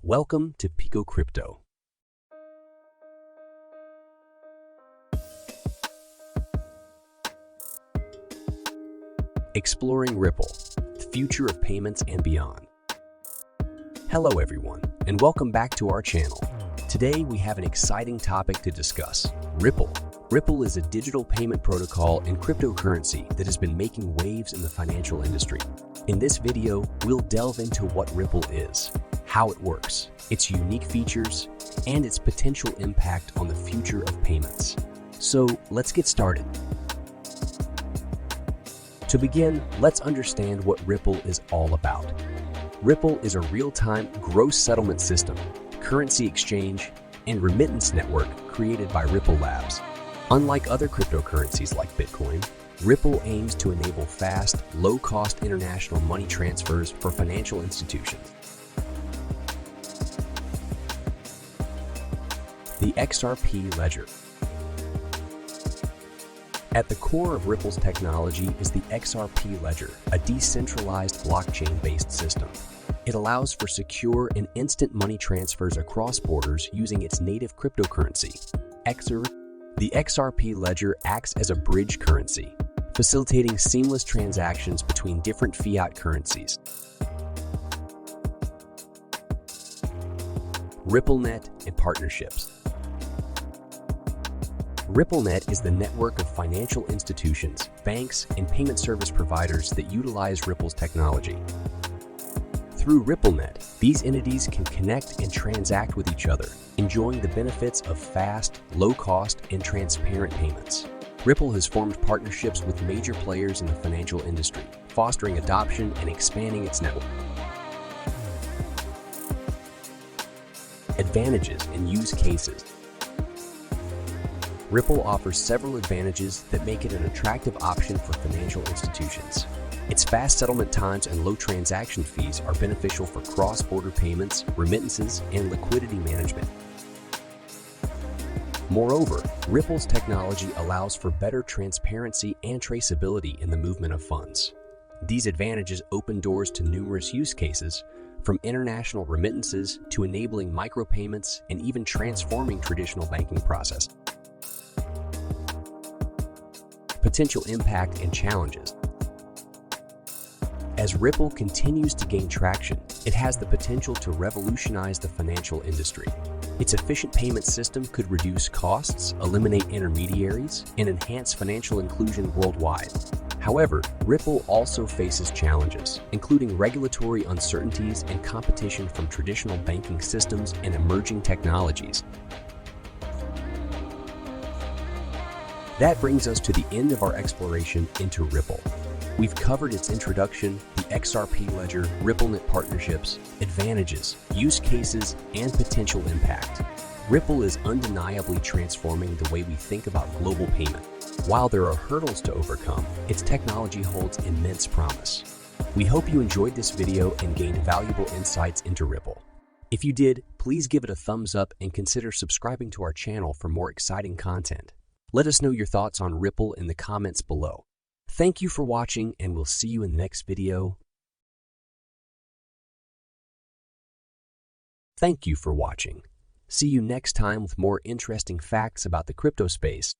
Welcome to Pico Crypto. Exploring Ripple, the future of payments and beyond. Hello everyone, and welcome back to our channel. Today we have an exciting topic to discuss, Ripple. Ripple is a digital payment protocol and cryptocurrency that has been making waves in the financial industry. In this video, we'll delve into what Ripple is, how it works, its unique features, and its potential impact on the future of payments. So let's get started. To begin, let's understand what Ripple is all about. Ripple is a real-time gross settlement system, currency exchange, and remittance network created by Ripple Labs. Unlike other cryptocurrencies like Bitcoin, Ripple aims to enable fast, low-cost international money transfers for financial institutions. The XRP Ledger. At the core of Ripple's technology is the XRP Ledger, a decentralized blockchain-based system. It allows for secure and instant money transfers across borders using its native cryptocurrency, XR. The XRP Ledger acts as a bridge currency, facilitating seamless transactions between different fiat currencies. RippleNet and partnerships. RippleNet is the network of financial institutions, banks, and payment service providers that utilize Ripple's technology. Through RippleNet, these entities can connect and transact with each other, enjoying the benefits of fast, low-cost, and transparent payments. Ripple has formed partnerships with major players in the financial industry, fostering adoption and expanding its network. Advantages and use cases. Ripple offers several advantages that make it an attractive option for financial institutions. Its fast settlement times and low transaction fees are beneficial for cross-border payments, remittances, and liquidity management. Moreover, Ripple's technology allows for better transparency and traceability in the movement of funds. These advantages open doors to numerous use cases, from international remittances to enabling micropayments and even transforming traditional banking process. Potential impact and challenges. As Ripple continues to gain traction, it has the potential to revolutionize the financial industry. Its efficient payment system could reduce costs, eliminate intermediaries, and enhance financial inclusion worldwide. However, Ripple also faces challenges, including regulatory uncertainties and competition from traditional banking systems and emerging technologies. That brings us to the end of our exploration into Ripple. We've covered its introduction, the XRP Ledger, RippleNet partnerships, advantages, use cases, and potential impact. Ripple is undeniably transforming the way we think about global payment. While there are hurdles to overcome, its technology holds immense promise. We hope you enjoyed this video and gained valuable insights into Ripple. If you did, please give it a thumbs up and consider subscribing to our channel for more exciting content. Let us know your thoughts on Ripple in the comments below. Thank you for watching, and we'll see you in the next video. Thank you for watching. See you next time with more interesting facts about the crypto space.